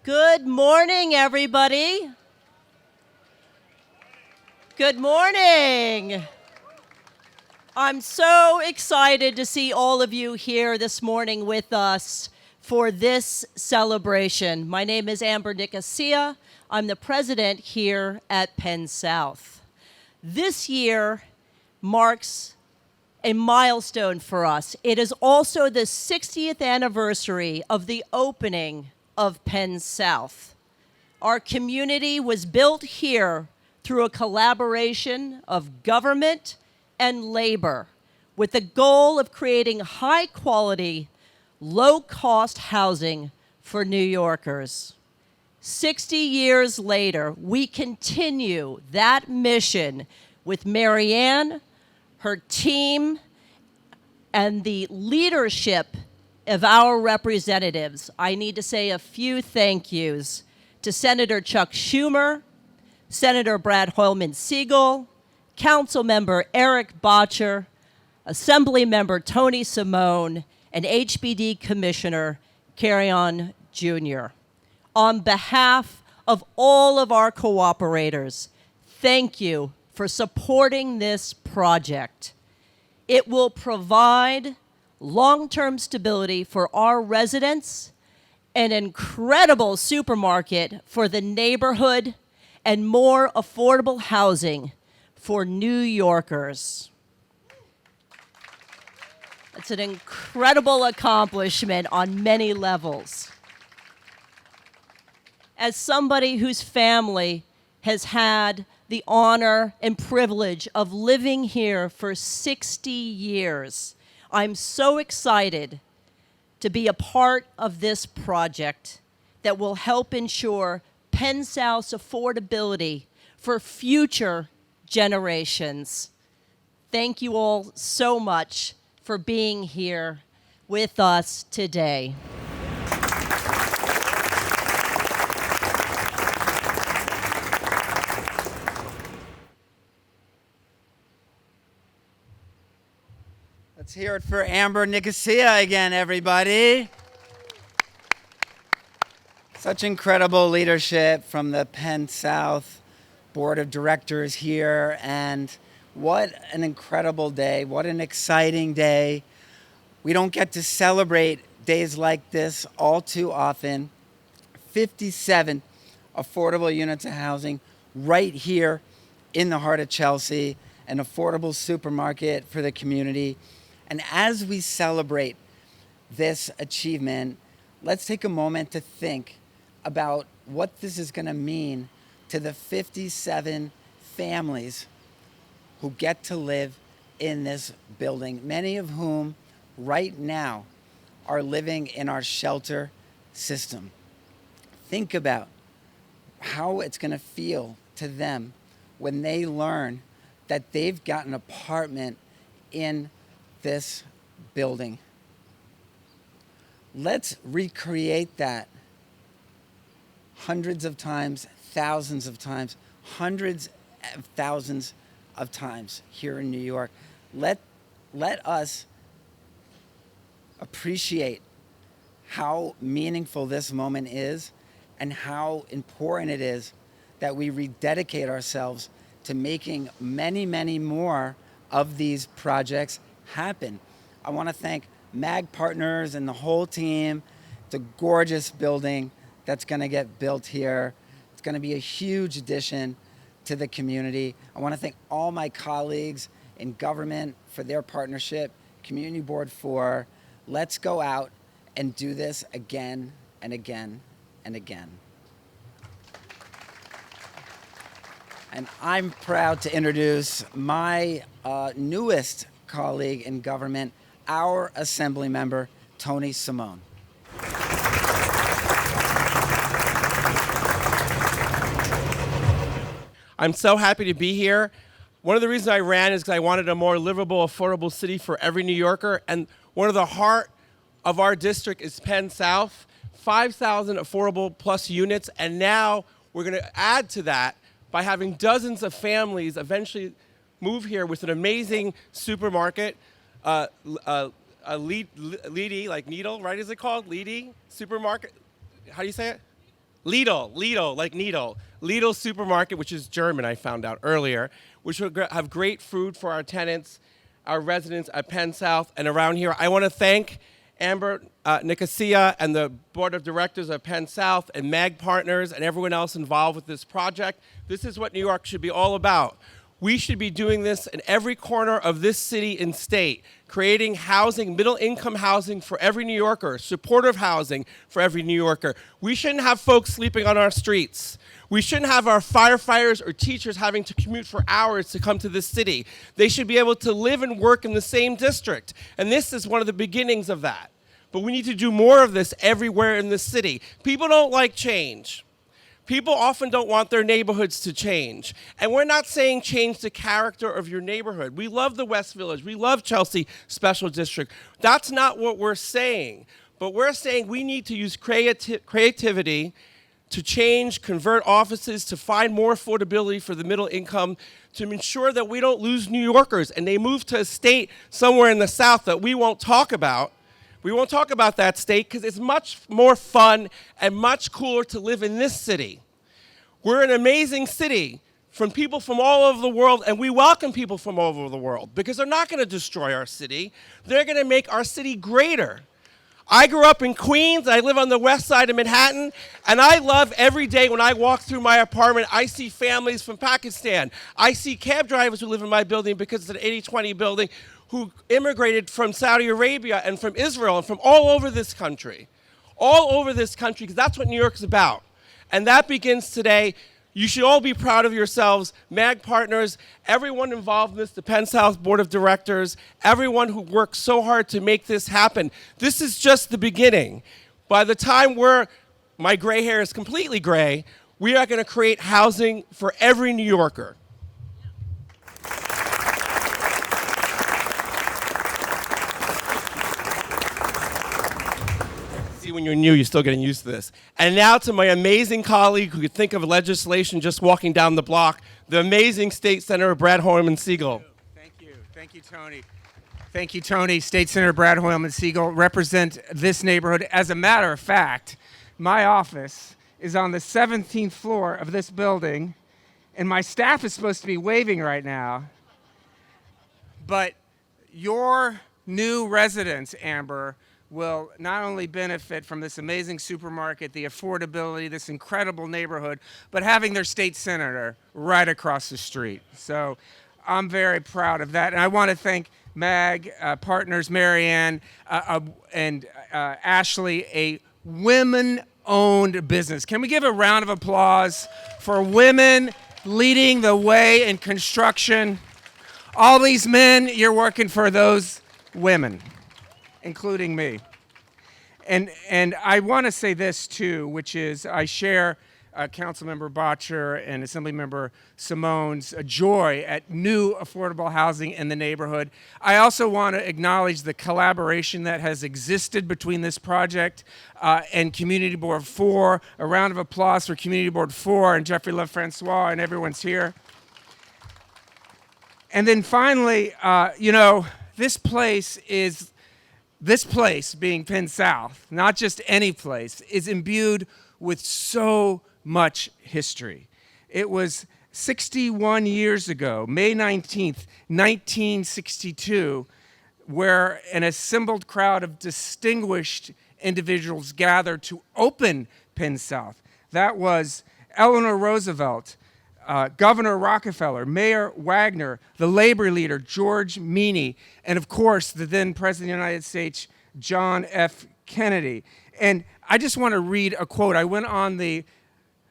Good morning, everybody. Good morning. I'm so excited to see all of you here this morning with us for this celebration. My name is Amber Nicosia. I'm the president here at Penn South. This year marks a milestone for us. It is also the 60th anniversary of the opening of Penn South. Our community was built here through a collaboration of government and labor with the goal of creating high-quality, low-cost housing for New Yorkers. 60 years later, we continue that mission with Marianne, her team, and the leadership of our representatives. I need to say a few thank yous to Senator Chuck Schumer, Senator Brad Hoylman-Sigal, Councilmember Eric Bottcher, Assemblymember Tony Simone, and HBD Commissioner Carrion Jr. On behalf of all of our cooperators, thank you for supporting this project. It will provide long-term stability for our residents, an incredible supermarket for the neighborhood, and more affordable housing for New Yorkers. It's an incredible accomplishment on many levels. As somebody whose family has had the honor and privilege of living here for 60 years, I'm so excited to be a part of this project that will help ensure Penn South's affordability for future generations. Thank you all so much for being here with us today. Let's hear it for Amber Nicosia again, everybody. Such incredible leadership from the Penn South Board of Directors here, and what an incredible day, what an exciting day. We don't get to celebrate days like this all too often. 57 affordable units of housing right here in the heart of Chelsea, an affordable supermarket for the community. And as we celebrate this achievement, let's take a moment to think about what this is going to mean to the 57 families who get to live in this building, many of whom right now are living in our shelter system. Think about how it's going to feel to them when they learn that they've got an apartment in this building. Let's recreate that hundreds of times, thousands of times, hundreds of thousands of times here in New York. Let us appreciate how meaningful this moment is and how important it is that we rededicate ourselves to making many, many more of these projects happen. I want to thank MAG Partners and the whole team. It's a gorgeous building that's going to get built here. It's going to be a huge addition to the community. I want to thank all my colleagues in government for their partnership, Community Board 4. Let's go out and do this again and again and again. And I'm proud to introduce my newest colleague in government, our Assembly member, Tony Simone. I'm so happy to be here. One of the reasons I ran is because I wanted a more livable, affordable city for every New Yorker. And one of the heart of our district is Penn South, 5,000 affordable plus units. And now we're going to add to that by having dozens of families eventually move here with an amazing supermarket, Leedy, like needle, right? Is it called Leedy supermarket? How do you say it? Lidl, like needle. Lidl supermarket, which is German, I found out earlier, which will have great food for our tenants, our residents at Penn South and around here. I want to thank Amber Nicosia and the board of directors of Penn South and MAG Partners and everyone else involved with this project. This is what New York should be all about. We should be doing this in every corner of this city and state, creating housing, middle-income housing for every New Yorker, supportive housing for every New Yorker. We shouldn't have folks sleeping on our streets. We shouldn't have our firefighters or teachers having to commute for hours to come to this city. They should be able to live and work in the same district. And this is one of the beginnings of that. But we need to do more of this everywhere in the city. People don't like change. People often don't want their neighborhoods to change. And we're not saying change the character of your neighborhood. We love the West Village. We love Chelsea Special District. That's not what we're saying. But we're saying we need to use creativity to change, convert offices, to find more affordability for the middle income, to ensure that we don't lose New Yorkers and they move to a state somewhere in the South that we won't talk about. We won't talk about that state because it's much more fun and much cooler to live in this city. We're an amazing city from people from all over the world, and we welcome people from all over the world because they're not going to destroy our city. They're going to make our city greater. I grew up in Queens. I live on the west side of Manhattan, and I love every day when I walk through my apartment, I see families from Pakistan. I see cab drivers who live in my building because it's an 80-20 building who immigrated from Saudi Arabia and from Israel and from all over this country. All over this country, because that's what New York is about. And that begins today. You should all be proud of yourselves, MAG Partners, everyone involved in this, the Penn South Board of Directors, everyone who worked so hard to make this happen. This is just the beginning. By the time my gray hair is completely gray, we are going to create housing for every New Yorker. When you're new, you're still getting used to this. And now to my amazing colleague who could think of legislation just walking down the block, the amazing State Senator Brad Hoylman-Sigal. Thank you, Tony. Thank you, Tony. State Senator Brad Hoylman-Sigal represent this neighborhood. As a matter of fact, my office is on the 17th floor of this building, and my staff is supposed to be waving right now. But your new residents, Amber, will not only benefit from this amazing supermarket, the affordability, this incredible neighborhood, but having their state senator right across the street. So I'm very proud of that. And I want to thank MAG Partners, Marianne and Ashley, a women-owned business. Can we give a round of applause for women leading the way in construction? All these men, you're working for those women, including me. And I want to say this too, which is I share Councilmember Bottcher and Assemblymember Simone's joy at new affordable housing in the neighborhood. I also want to acknowledge the collaboration that has existed between this project and Community Board 4. A round of applause for Community Board 4 and Jeffrey LaFrancois and everyone's here. And then finally, this place being Penn South, not just any place, is imbued with so much history. It was 61 years ago, May 19th, 1962, where an assembled crowd of distinguished individuals gathered to open Penn South. That was Eleanor Roosevelt, Governor Rockefeller, Mayor Wagner, the labor leader, George Meany, and of course, the then President of the United States, John F. Kennedy. And I just want to read a quote. I went on the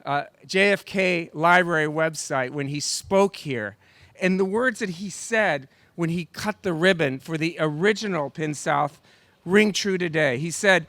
JFK Library website when he spoke here, and the words that he said when he cut the ribbon for the original Penn South ring true today. He said,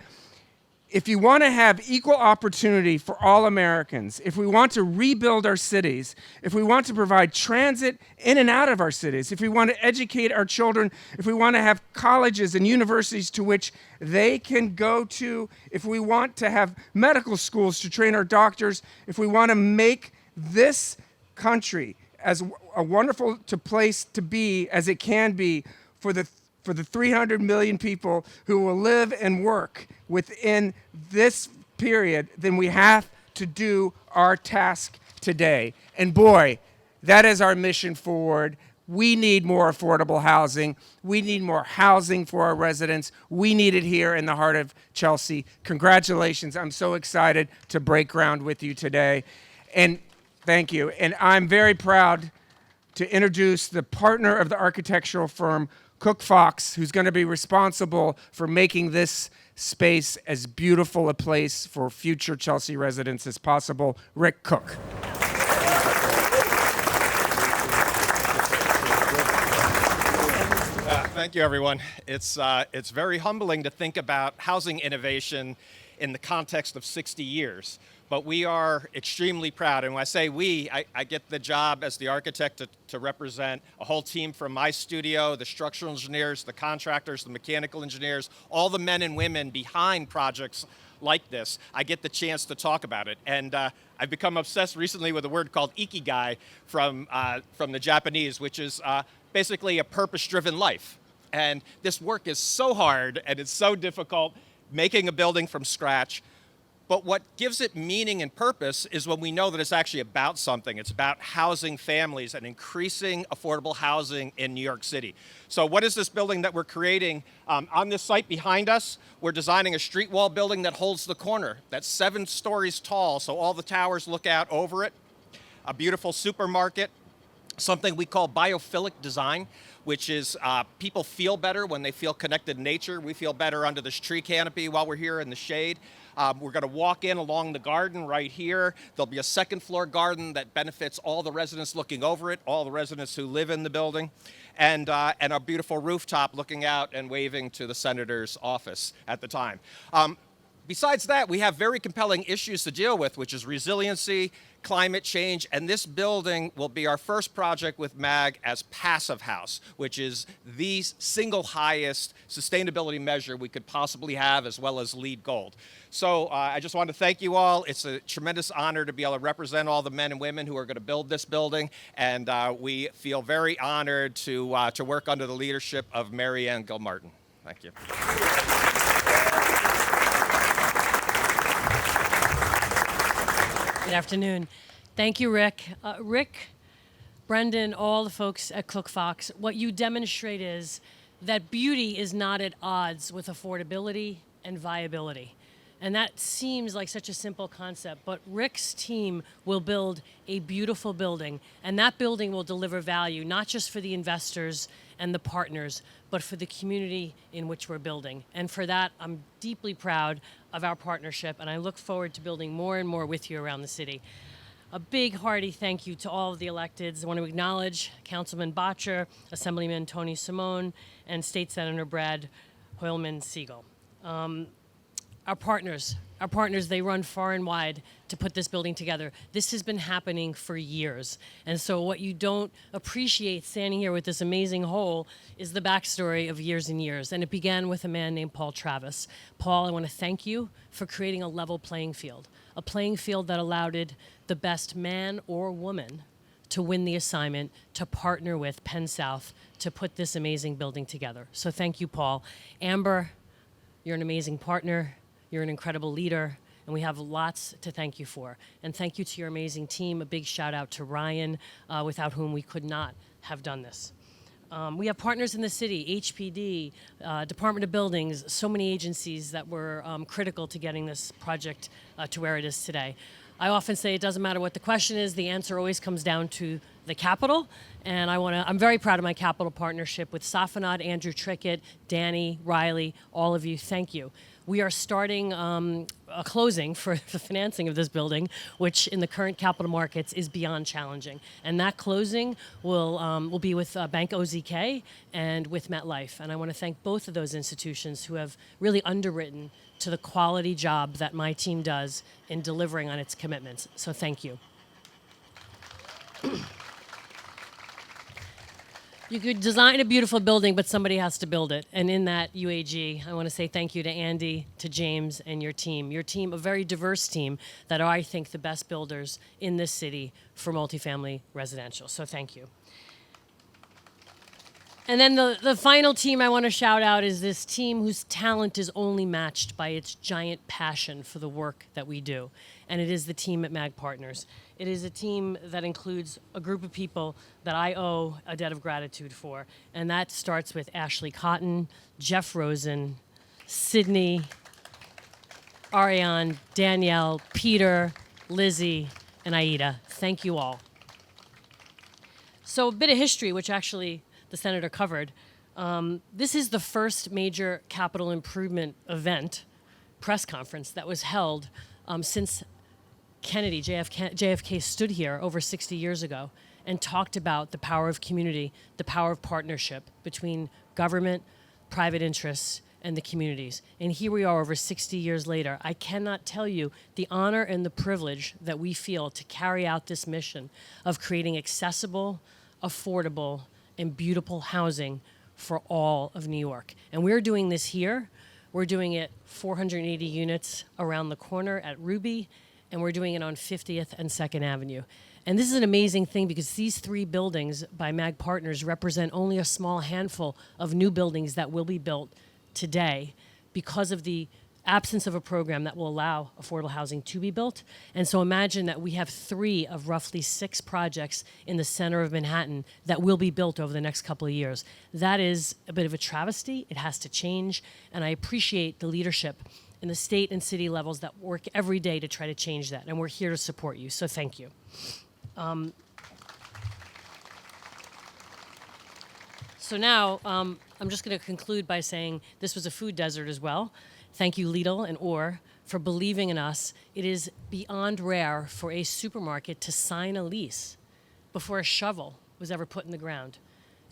if you want to have equal opportunity for all Americans, if we want to rebuild our cities, if we want to provide transit in and out of our cities, if we want to educate our children, if we want to have colleges and universities to which they can go to, if we want to have medical schools to train our doctors, if we want to make this country as a wonderful place to be as it can be for the 300 million people who will live and work within this period, then we have to do our task today. And boy, that is our mission forward. We need more affordable housing. We need more housing for our residents. We need it here in the heart of Chelsea. Congratulations. I'm so excited to break ground with you today. And thank you. And I'm very proud to introduce the partner of the architectural firm, Cook Fox, who's going to be responsible for making this space as beautiful a place for future Chelsea residents as possible, Rick Cook. Thank you, everyone. It's very humbling to think about housing innovation in the context of 60 years. But we are extremely proud. And when I say we, I get the job as the architect to represent a whole team from my studio, the structural engineers, the contractors, the mechanical engineers, all the men and women behind projects like this. I get the chance to talk about it. And I've become obsessed recently with a word called ikigai from the Japanese, which is basically a purpose-driven life. And this work is so hard and it's so difficult, making a building from scratch. But what gives it meaning and purpose is when we know that it's actually about something. It's about housing families and increasing affordable housing in New York City. So what is this building that we're creating? On this site behind us, we're designing a street wall building that holds the corner. That's 7 stories tall, so all the towers look out over it. A beautiful supermarket, something we call biophilic design, which is people feel better when they feel connected to nature. We feel better under this tree canopy while we're here in the shade. We're going to walk in along the garden right here. There'll be a second floor garden that benefits all the residents looking over it, all the residents who live in the building, and a beautiful rooftop looking out and waving to the senator's office at the time. Besides that, we have very compelling issues to deal with, which is resiliency, climate change, and this building will be our first project with MAG as Passive House, which is the single highest sustainability measure we could possibly have, as well as LEED Gold. So I just want to thank you all. It's a tremendous honor to be able to represent all the men and women who are going to build this building, and we feel very honored to work under the leadership of Mary Ann Gilmartin. Thank you. Good afternoon. Thank you, Rick. Rick, Brendan, all the folks at Cook Fox, what you demonstrate is that beauty is not at odds with affordability and viability. And that seems like such a simple concept, but Rick's team will build a beautiful building, and that building will deliver value, not just for the investors and the partners, but for the community in which we're building. And for that, I'm deeply proud of our partnership, and I look forward to building more and more with you around the city. A big hearty thank you to all of the electeds. I want to acknowledge Councilman Bottcher, Assemblyman Tony Simone, and State Senator Brad Hoylman-Siegel. Our partners, they run far and wide to put this building together. This has been happening for years. And so what you don't appreciate standing here with this amazing whole is the backstory of years and years. And it began with a man named Paul Travis. Paul, I want to thank you for creating a level playing field, a playing field that allowed the best man or woman to win the assignment to partner with Penn South to put this amazing building together. So thank you, Paul. Amber, you're an amazing partner. You're an incredible leader, and we have lots to thank you for. And thank you to your amazing team. A big shout out to Ryan, without whom we could not have done this. We have partners in the city, HPD, Department of Buildings, so many agencies that were critical to getting this project to where it is today. I often say it doesn't matter what the question is, the answer always comes down to the capital. And I'm very proud of my capital partnership with Safanad, Andrew Trickett, Danny, Riley, all of you, thank you. We are starting a closing for the financing of this building, which in the current capital markets is beyond challenging. And that closing will be with Bank OZK and with MetLife. And I want to thank both of those institutions who have really underwritten to the quality job that my team does in delivering on its commitments. So thank you. You could design a beautiful building, but somebody has to build it. And in that UAG, I want to say thank you to Andy, to James, and your team. Your team, a very diverse team that are, I think, the best builders in this city for multifamily residential. So thank you. And then the final team I want to shout out is this team whose talent is only matched by its giant passion for the work that we do. And it is the team at MAG Partners. It is a team that includes a group of people that I owe a debt of gratitude for. And that starts with Ashley Cotton, Jeff Rosen, Sydney, Ariane, Danielle, Peter, Lizzie, and Aida. Thank you all. So a bit of history, which actually the senator covered. This is the first major capital improvement event, press conference, that was held since JFK stood here over 60 years ago and talked about the power of community, the power of partnership between government, private interests, and the communities. And here we are over 60 years later. I cannot tell you the honor and the privilege that we feel to carry out this mission of creating accessible, affordable, and beautiful housing for all of New York. And we're doing this here. We're doing it 480 units around the corner at Ruby, and we're doing it on 50th and 2nd Avenue. And this is an amazing thing because these 3 buildings by MAG Partners represent only a small handful of new buildings that will be built today because of the absence of a program that will allow affordable housing to be built. And so imagine that we have 3 of roughly 6 projects in the center of Manhattan that will be built over the next couple of years. That is a bit of a travesty. It has to change. And I appreciate the leadership in the state and city levels that work every day to try to change that. And we're here to support you. So thank you. So now I'm just going to conclude by saying this was a food desert as well. Thank you, Lidl and Orr, for believing in us. It is beyond rare for a supermarket to sign a lease before a shovel was ever put in the ground.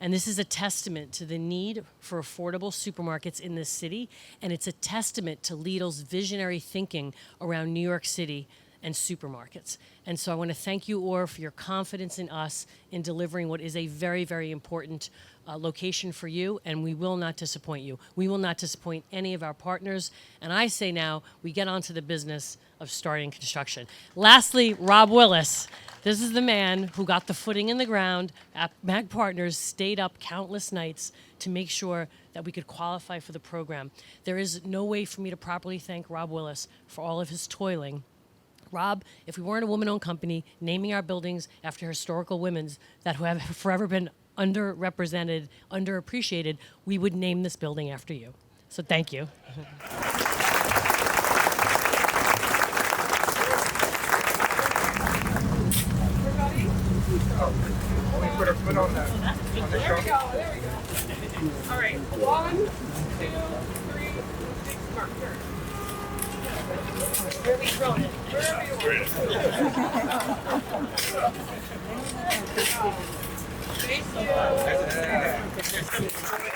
And this is a testament to the need for affordable supermarkets in this city, and it's a testament to Lidl's visionary thinking around New York City and supermarkets. And so I want to thank you, Orr, for your confidence in us in delivering what is a very, very important location for you, and we will not disappoint you. We will not disappoint any of our partners. And I say now, we get on to the business of starting construction. Lastly, Rob Willis. This is the man who got the footing in the ground at MAG Partners, stayed up countless nights to make sure that we could qualify for the program. There is no way for me to properly thank Rob Willis for all of his toiling. Rob, if we weren't a woman-owned company naming our buildings after historical women that who have forever been underrepresented, underappreciated, we would name this building after you. So thank you. Put her foot on that. There we go, there we go. All right, 1, 2, 3, 6, mark, turn. Where are we throwing it? Thank you.